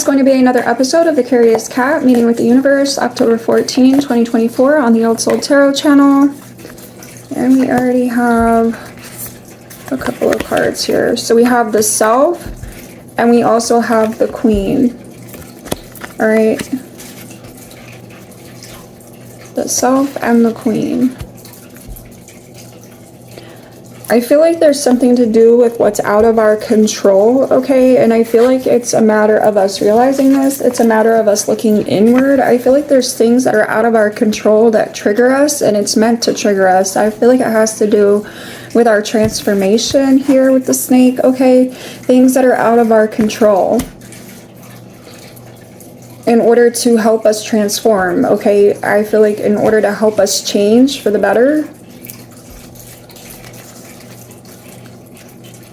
is going to be another episode of The Curious Cat, Meeting with the Universe, October 14, 2024 on the Old Soul Tarot channel. And we already have a couple of cards here. So we have the Self, and we also have the Queen. Alright. The Self and the Queen. I feel like there's something to do with what's out of our control, okay? And I feel like it's a matter of us realizing this. It's a matter of us looking inward. I feel like there's things that are out of our control that trigger us, and it's meant to trigger us. I feel like it has to do with our transformation here with the snake, okay? Things that are out of our control in order to help us transform, okay? I feel like in order to help us change for the better.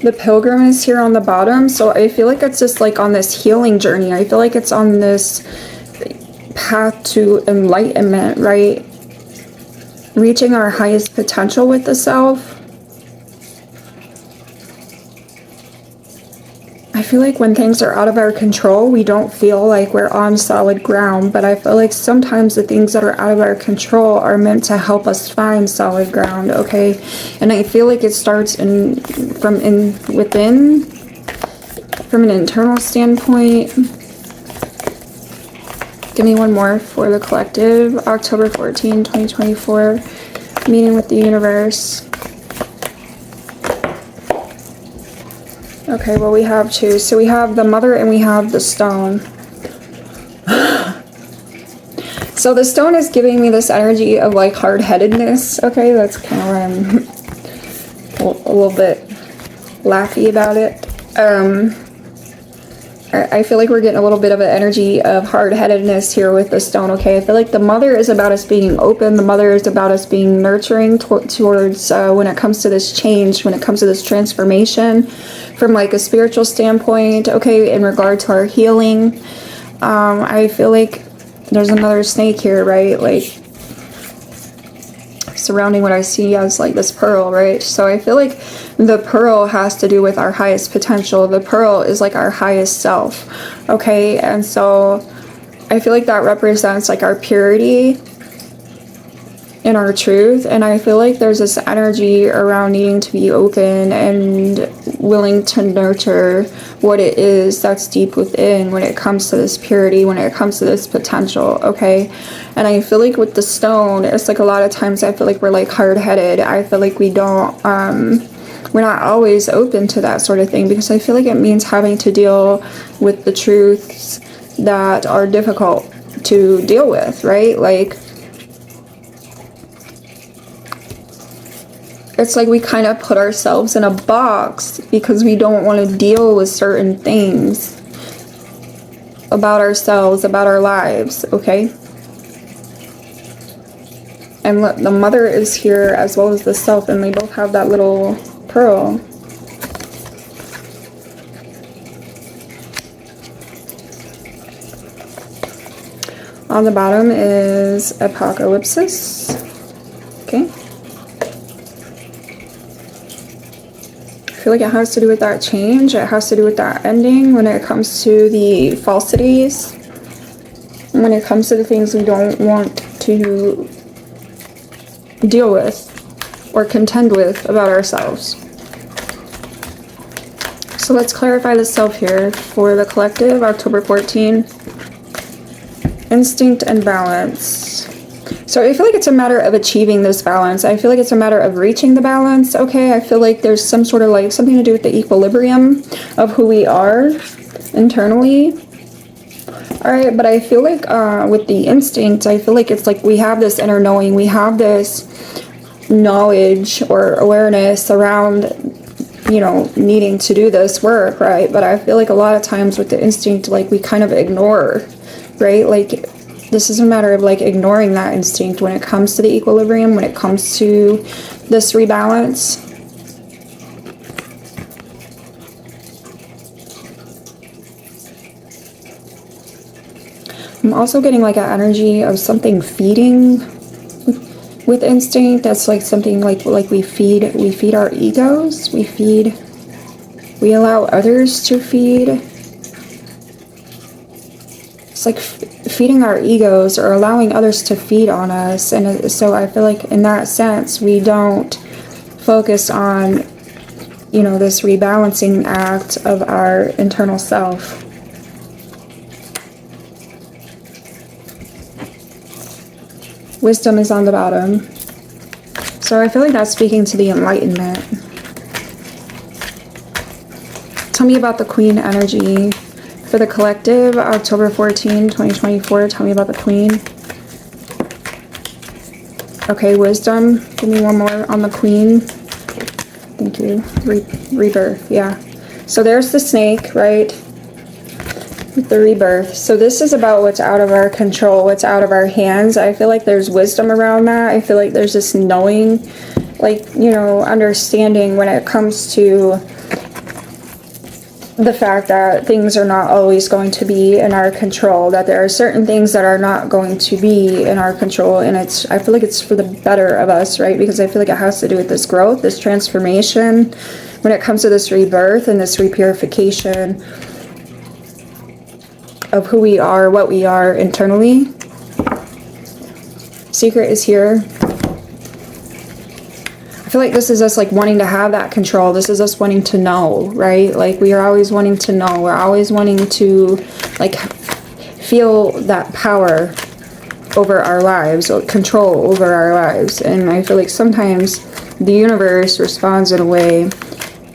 The Pilgrim is here on the bottom, so I feel like it's just like on this healing journey. I feel like it's on this path to enlightenment, right? Reaching our highest potential with the Self. I feel like when things are out of our control, we don't feel like we're on solid ground, but I feel like sometimes the things that are out of our control are meant to help us find solid ground, okay? And I feel like it starts within, from an internal standpoint. Give me one more for the collective. October 14, 2024, Meeting with the Universe. Okay, well, we have two. So we have the Mother and we have the Stone. So the Stone is giving me this energy of like hard-headedness. Okay, that's kind of where I'm a little bit laughy about it. I feel like we're getting a little bit of an energy of hard-headedness here with the Stone, okay? I feel like the Mother is about us being open. The Mother is about us being nurturing towards when it comes to this change, when it comes to this transformation from like a spiritual standpoint, okay, in regard to our healing. I feel like there's another snake here, right? Like surrounding what I see as like this pearl, right? So I feel like the pearl has to do with our highest potential. The pearl is like our highest self, okay? And so I feel like that represents like our purity and our truth. And I feel like there's this energy around needing to be open and willing to nurture what it is that's deep within when it comes to this purity, when it comes to this potential, okay? And I feel like with the Stone, it's like a lot of times I feel like we're like hard-headed. I feel like we don't, we're not always open to that sort of thing, because I feel like it means having to deal with the truths that are difficult to deal with, right? Like, it's like we kind of put ourselves in a box because we don't want to deal with certain things about ourselves, about our lives, okay? And the Mother is here as well as the Self, and they both have that little pearl. On the bottom is Apocalypsis, okay? I feel like it has to do with that change. It has to do with that ending when it comes to the falsities, when it comes to the things we don't want to deal with or contend with about ourselves. So let's clarify the Self here for the collective, October 14. Instinct and balance. So I feel like it's a matter of achieving this balance. I feel like it's a matter of reaching the balance, okay? I feel like there's some sort of like something to do with the equilibrium of who we are internally. All right, but I feel like with the instinct, I feel like it's like we have this inner knowing. We have this knowledge or awareness around, you know, needing to do this work, right? But I feel like a lot of times with the instinct, like we kind of ignore, right? Like this is a matter of like ignoring that instinct when it comes to the equilibrium, when it comes to this rebalance. I'm also getting like an energy of something feeding with instinct. That's like something like we feed our egos. We allow others to feed. it's like feeding our egos or allowing others to feed on us. And so I feel like in that sense, we don't focus on, you know, this rebalancing act of our internal self. Wisdom is on the bottom. So I feel like that's speaking to the enlightenment. Tell me about the Queen energy for the collective, October 14, 2024. Tell me about the Queen. Okay, wisdom. Give me one more on the Queen. Thank you. Rebirth, yeah. So there's the snake, right? With the rebirth. So this is about what's out of our control, what's out of our hands. I feel like there's wisdom around that. I feel like there's this knowing, like, you know, understanding when it comes to the fact that things are not always going to be in our control, that there are certain things that are not going to be in our control, and I feel like it's for the better of us, right? Because I feel like it has to do with this growth, this transformation, when it comes to this rebirth and this repurification of who we are, what we are internally. Secret is here. I feel like this is us like wanting to have that control. This is us wanting to know, right? Like we are always wanting to know. We're always wanting to like feel that power over our lives, or control over our lives. And I feel like sometimes the universe responds in a way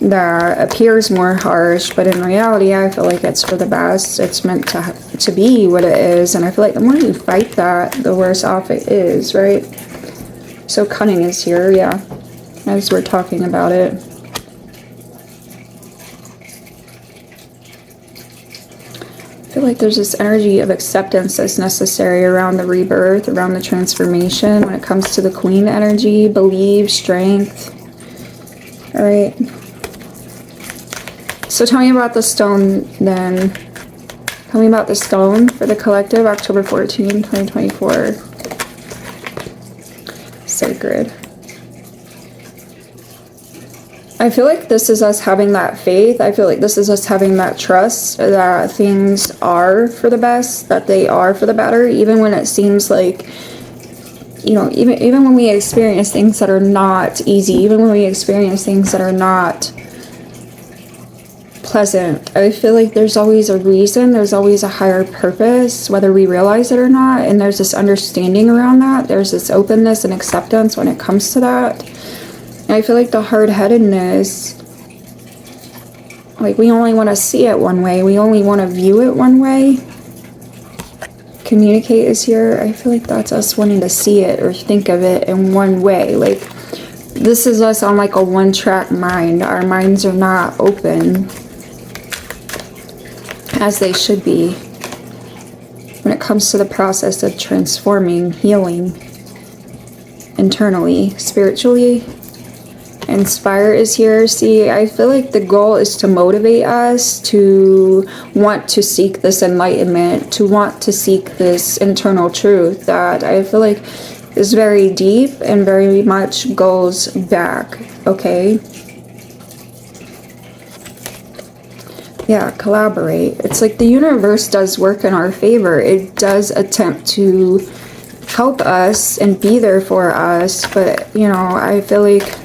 that appears more harsh, but in reality I feel like it's for the best. It's meant to be what it is, and I feel like the more you fight that, the worse off it is, right? So cunning is here, yeah, as we're talking about it. I feel like there's this energy of acceptance that's necessary around the rebirth, around the transformation. When it comes to the Queen energy, believe, strength. All right. So tell me about the stone then. Tell me about the stone for the collective, October 14, 2024. Sacred. I feel like this is us having that faith. I feel like this is us having that trust that things are for the best, that they are for the better, even when it seems like, you know, even when we experience things that are not easy, even when we experience things that are not pleasant. I feel like there's always a reason, there's always a higher purpose, whether we realize it or not, and there's this understanding around that. There's this openness and acceptance when it comes to that. And I feel like the hard-headedness, like we only want to see it one way, we only want to view it one way. Communicate is here. I feel like that's us wanting to see it or think of it in one way. Like this is us on like a one-track mind. Our minds are not open as they should be when it comes to the process of transforming, healing internally, spiritually. Inspire is here. See, I feel like the goal is to motivate us to want to seek this enlightenment, to want to seek this internal truth that I feel like is very deep and very much goes back, okay? Yeah, collaborate. It's like the universe does work in our favor. It does attempt to help us and be there for us, but, you know, I feel like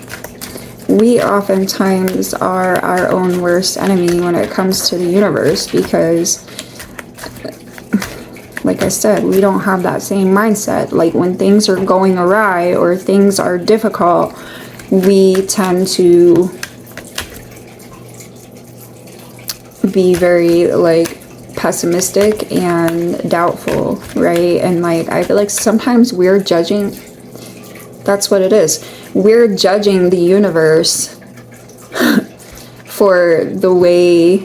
we oftentimes are our own worst enemy when it comes to the universe because, like I said, we don't have that same mindset. Like when things are going awry or things are difficult, we tend to be very like pessimistic and doubtful, right? And like I feel like sometimes we're judging. That's what it is. We're judging the universe for the way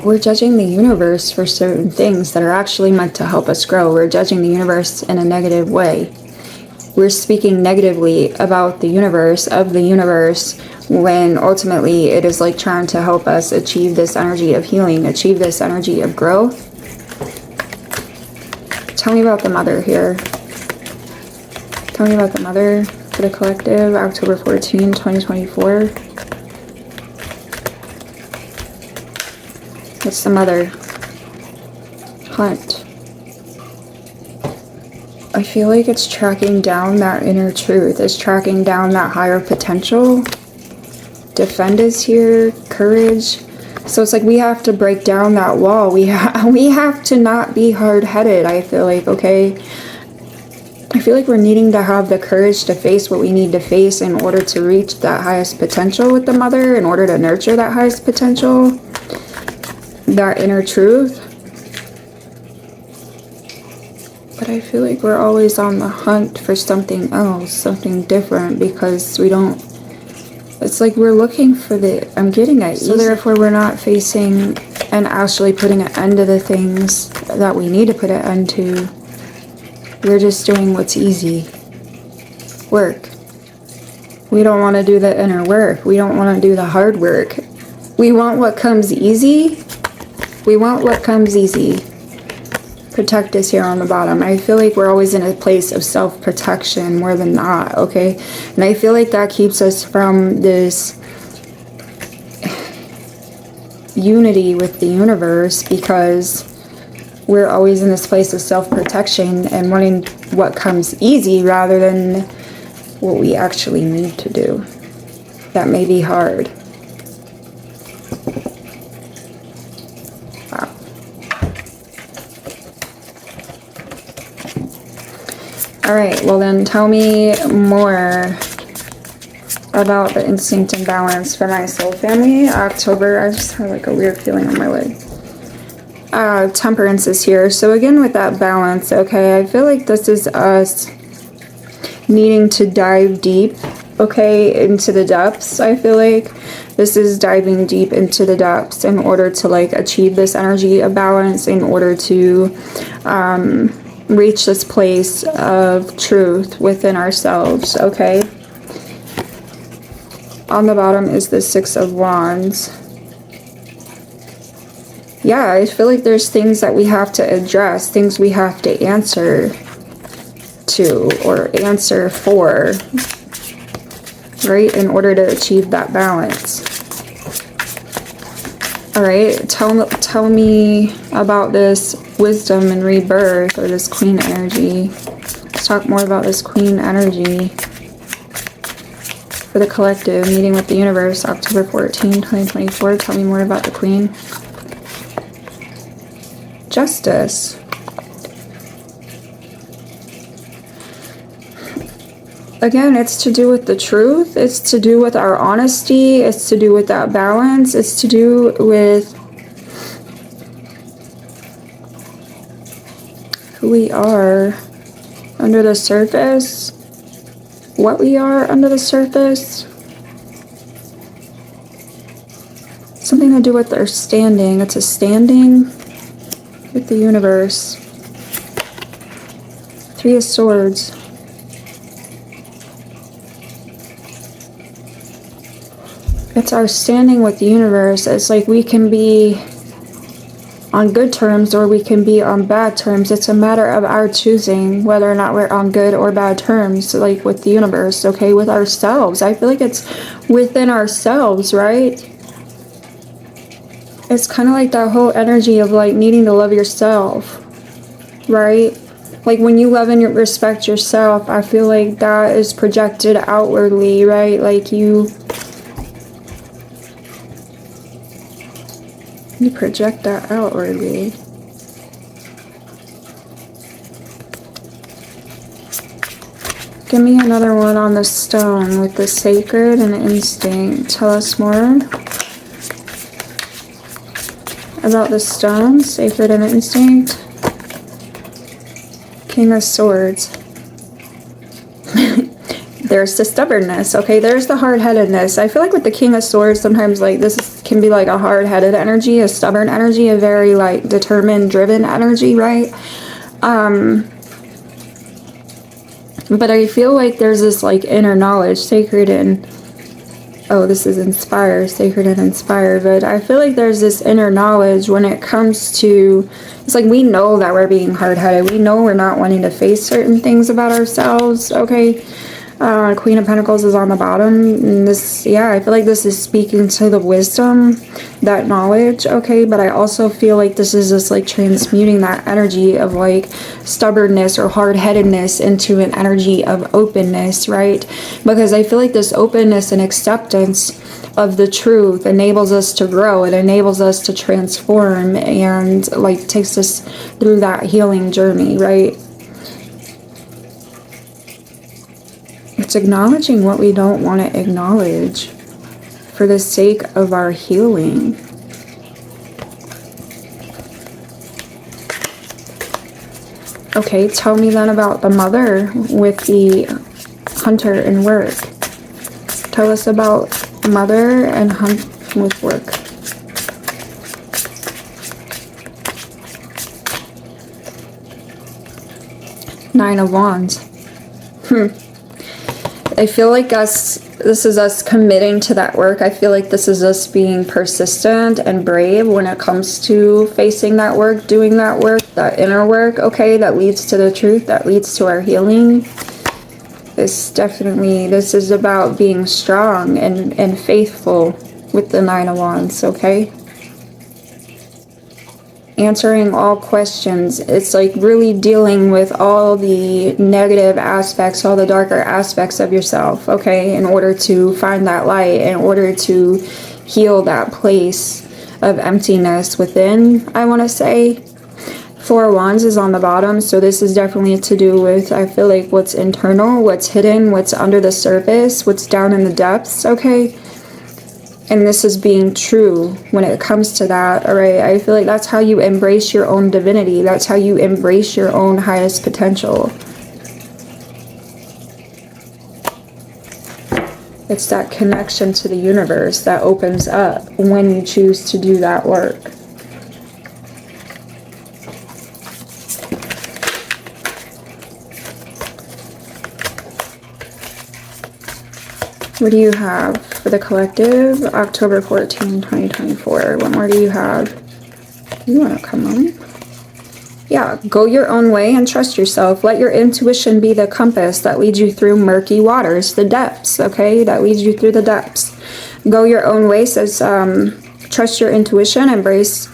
we're judging the universe for certain things that are actually meant to help us grow. We're judging the universe in a negative way. We're speaking negatively about the universe, of the universe, when ultimately it is like trying to help us achieve this energy of healing, achieve this energy of growth. Tell me about the mother here. Tell me about the mother for the collective, October 14, 2024. What's the mother? Hunt. I feel like it's tracking down that inner truth. It's tracking down that higher potential. Defend is here. Courage. So it's like we have to break down that wall. We have to not be hard-headed, I feel like, okay? I feel like we're needing to have the courage to face what we need to face in order to reach that highest potential with the mother, in order to nurture that highest potential, that inner truth. But I feel like we're always on the hunt for something else, something different, because we don't, it's like we're looking for the, I'm getting it. So therefore we're not facing and actually putting an end to the things that we need to put an end to. We're just doing what's easy. Work. We don't want to do the inner work. We don't want to do the hard work. We want what comes easy. We want what comes easy. Protect us here on the bottom. I feel like we're always in a place of self-protection more than not, okay? And I feel like that keeps us from this unity with the universe, because we're always in this place of self-protection and wanting what comes easy rather than what we actually need to do. That may be hard. Wow. Alright, well then tell me more about the instinct and balance for my soul family. October, I just have like a weird feeling on my leg. Temperance is here. So again with that balance, okay, I feel like this is us needing to dive deep, okay, into the depths. I feel like this is diving deep into the depths in order to like achieve this energy of balance, in order to reach this place of truth within ourselves, okay? On the bottom is the Six of Wands. Yeah, I feel like there's things that we have to address, things we have to answer to or answer for, right, in order to achieve that balance. All right, tell me about this wisdom and rebirth, or this queen energy. Let's talk more about this queen energy for the collective, meeting with the universe, October 14, 2024. Tell me more about the queen. Justice. Again, it's to do with the truth. It's to do with our honesty. It's to do with that balance. It's to do with who we are under the surface, what we are under the surface. Something to do with our standing. It's a standing with the universe. Three of Swords. It's our standing with the universe. It's like we can be on good terms or we can be on bad terms. It's a matter of our choosing whether or not we're on good or bad terms, like with the universe, okay, with ourselves. I feel like it's within ourselves, right? It's kind of like that whole energy of like needing to love yourself, right? Like when you love and respect yourself, I feel like that is projected outwardly, right? Like you project that outwardly. Give me another one on the stone with the sacred and instinct. Tell us more about the stone, sacred and instinct. King of Swords. There's the stubbornness, okay? There's the hard-headedness. I feel like with the King of Swords, sometimes like can be like a hard-headed energy, a stubborn energy, a very like determined, driven energy, right? But I feel like there's this like inner knowledge, sacred and, oh, this is inspire, sacred and inspire. But I feel like there's this inner knowledge when it comes to, it's like we know that we're being hard-headed. We know we're not wanting to face certain things about ourselves, okay? Queen of Pentacles is on the bottom. And this, yeah, I feel like this is speaking to the wisdom, that knowledge, okay? But I also feel like this is just like transmuting that energy of like stubbornness or hard-headedness into an energy of openness, right? Because I feel like this openness and acceptance of the truth enables us to grow. It enables us to transform and like takes us through that healing journey, right? It's acknowledging what we don't want to acknowledge for the sake of our healing. Okay, tell me then about the mother with the hunter and work. Tell us about mother and hunt with work. Nine of Wands. I feel like this is us committing to that work. I feel like this is us being persistent and brave when it comes to facing that work, doing that work, that inner work, okay, that leads to the truth, that leads to our healing. This is about being strong and faithful with the Nine of Wands, okay? Answering all questions. It's like really dealing with all the negative aspects, all the darker aspects of yourself, okay, in order to find that light, in order to heal that place of emptiness within, I want to say. Four of Wands is on the bottom, so this is definitely to do with, I feel like, what's internal, what's hidden, what's under the surface, what's down in the depths, okay? And this is being true when it comes to that, all right? I feel like that's how you embrace your own divinity. That's how you embrace your own highest potential. It's that connection to the universe that opens up when you choose to do that work. What do you have for the collective? October 14, 2024. What more do you have? You want to come on? Yeah, go your own way and trust yourself. Let your intuition be the compass that leads you through murky waters, the depths, okay? That leads you through the depths. Go your own way says trust your intuition, embrace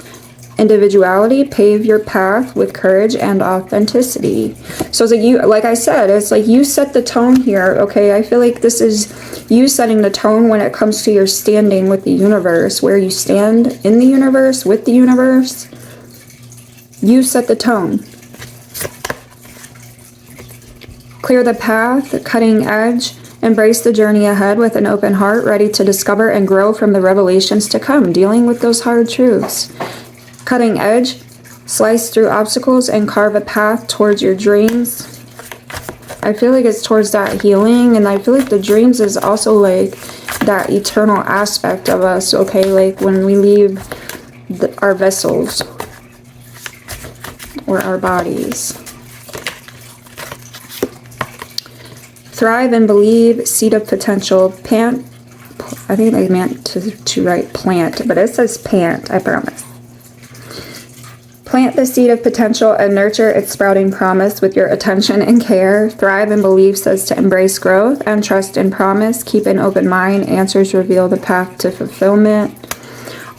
individuality, pave your path with courage and authenticity. So it's like you, like I said, it's like you set the tone here, okay? I feel like this is you setting the tone when it comes to your standing with the universe, where you stand in the universe, with the universe. You set the tone. Clear the path, cutting edge, embrace the journey ahead with an open heart, ready to discover and grow from the revelations to come, dealing with those hard truths. Cutting edge, slice through obstacles and carve a path towards your dreams. I feel like it's towards that healing, and I feel like the dreams is also like that eternal aspect of us, okay? Like when we leave our vessels or our bodies. Thrive and believe, seed of potential, pant. I think they meant to write plant, but it says pant, I promise. Plant the seed of potential and nurture its sprouting promise with your attention and care. Thrive and believe says to embrace growth and trust in promise. Keep an open mind. Answers reveal the path to fulfillment.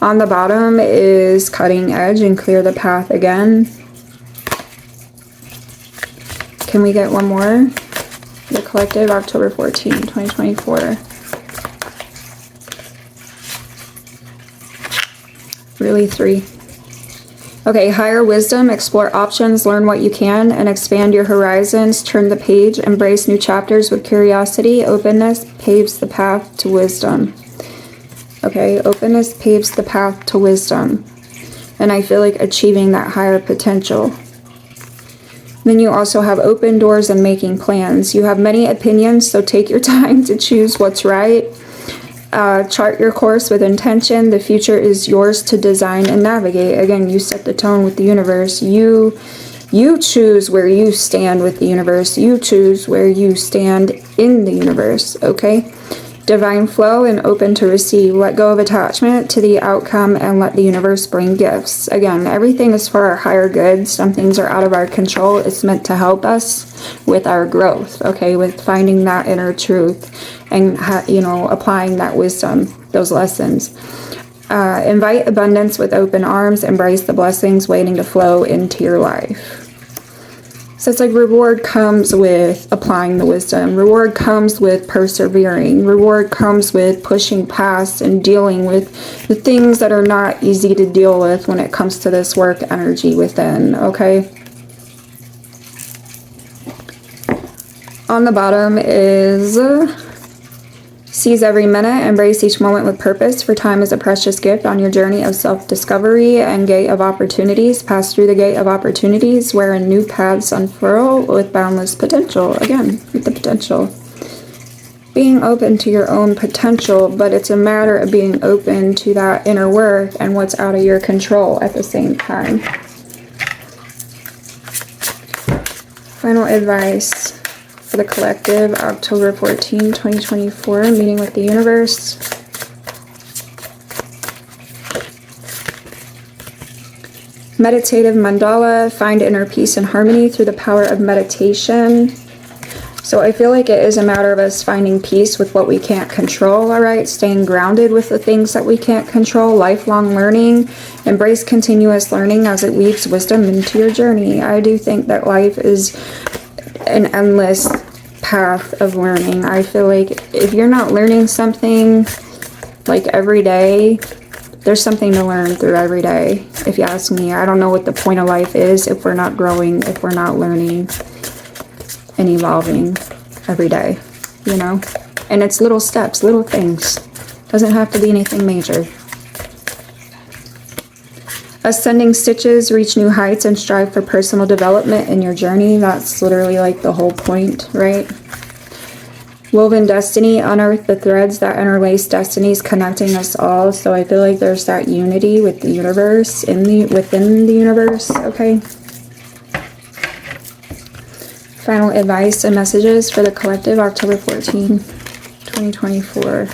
On the bottom is cutting edge and clear the path again. Can we get one more? The collective, October 14, 2024. Really, 3. Okay, higher wisdom, explore options, learn what you can, and expand your horizons. Turn the page, embrace new chapters with curiosity. Openness paves the path to wisdom. Okay, openness paves the path to wisdom. And I feel like achieving that higher potential. Then you also have open doors and making plans. You have many opinions, so take your time to choose what's right. Chart your course with intention. The future is yours to design and navigate. Again, you set the tone with the universe. You choose where you stand with the universe. You choose where you stand in the universe, okay? Divine flow and open to receive. Let go of attachment to the outcome and let the universe bring gifts. Again, everything is for our higher good. Some things are out of our control. It's meant to help us with our growth, okay, with finding that inner truth and, you know, applying that wisdom, those lessons. Invite abundance with open arms. Embrace the blessings waiting to flow into your life. So it's like reward comes with applying the wisdom. Reward comes with persevering. Reward comes with pushing past and dealing with the things that are not easy to deal with when it comes to this work energy within, okay? On the bottom is seize every minute, embrace each moment with purpose, for time is a precious gift on your journey of self-discovery and gate of opportunities. Pass through the gate of opportunities wherein new paths unfurl with boundless potential. Again, with the potential. Being open to your own potential, but it's a matter of being open to that inner work and what's out of your control at the same time. Final advice for the collective, October 14, 2024, meeting with the universe. Meditative mandala, find inner peace and harmony through the power of meditation. So I feel like it is a matter of us finding peace with what we can't control, all right? Staying grounded with the things that we can't control, lifelong learning. Embrace continuous learning as it weaves wisdom into your journey. I do think that life is an endless path of learning. I feel like if you're not learning something like every day, there's something to learn through every day. If you ask me, I don't know what the point of life is if we're not growing, if we're not learning and evolving every day, you know? And it's little steps, little things. Doesn't have to be anything major. Ascending stitches, reach new heights and strive for personal development in your journey. That's literally like the whole point, right? Woven destiny, unearth the threads that interlace destinies connecting us all. So I feel like there's that unity with the universe, within the universe, okay? Final advice and messages for the collective, October 14, 2024.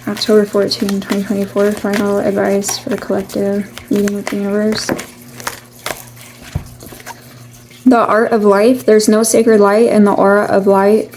October 14, 2024, final advice for the collective, meeting with the universe. The art of life, there's no sacred light in the aura of light.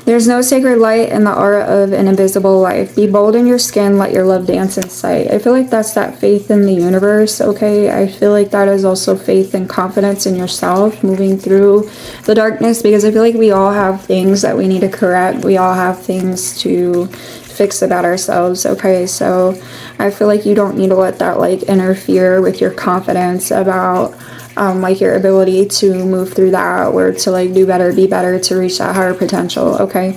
There's no sacred light in the aura of an invisible life. Be bold in your skin, let your love dance in sight. I feel like that's that faith in the universe, okay? I feel like that is also faith and confidence in yourself, moving through the darkness, because I feel like we all have things that we need to correct. We all have things to fix about ourselves, okay? So I feel like you don't need to let that like interfere with your confidence about like your ability to move through that, or to like do better, be better, to reach that higher potential, okay?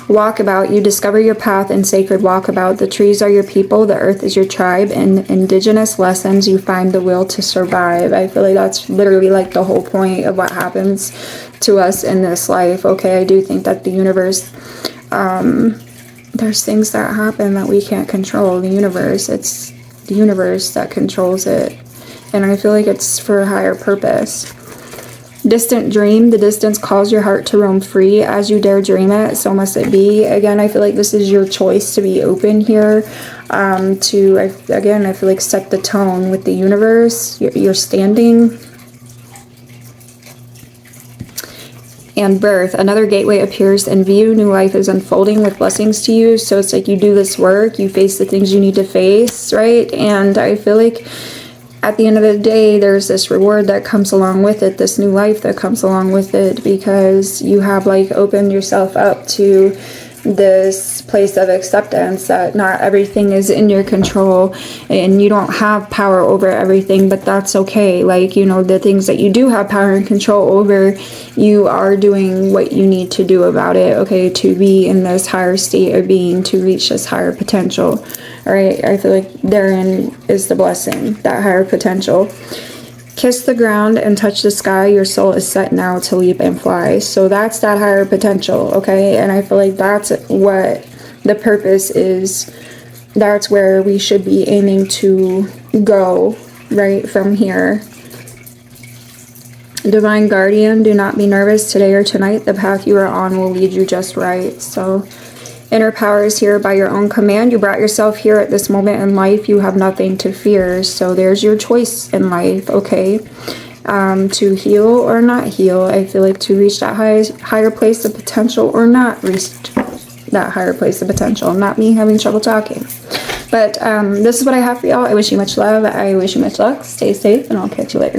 Walkabout, you discover your path in sacred walkabout. The trees are your people, the earth is your tribe. In indigenous lessons, you find the will to survive. I feel like that's literally like the whole point of what happens to us in this life, okay? I do think that the universe, there's things that happen that we can't control. The universe, it's the universe that controls it. And I feel like it's for a higher purpose. Distant dream, the distance calls your heart to roam free. As you dare dream it, so must it be. Again, I feel like this is your choice to be open here. I feel like set the tone with the universe. You're standing. And birth, another gateway appears in view. New life is unfolding with blessings to you. So it's like you do this work, you face the things you need to face, right? And I feel like at the end of the day, there's this reward that comes along with it, this new life that comes along with it, because you have like opened yourself up to this place of acceptance that not everything is in your control and you don't have power over everything, but that's okay. Like, you know, the things that you do have power and control over, you are doing what you need to do about it, okay, to be in this higher state of being, to reach this higher potential. All right, I feel like therein is the blessing, that higher potential. Kiss the ground and touch the sky. Your soul is set now to leap and fly. So that's that higher potential, okay? And I feel like that's what the purpose is. That's where we should be aiming to go, right, from here. Divine Guardian, do not be nervous today or tonight. The path you are on will lead you just right. So inner power is here by your own command. You brought yourself here at this moment in life. You have nothing to fear. So there's your choice in life, okay? To heal or not heal. I feel like to reach that higher place of potential or not reach that higher place of potential. Not me having trouble talking. But this is what I have for y'all. I wish you much love. I wish you much luck. Stay safe, and I'll catch you later.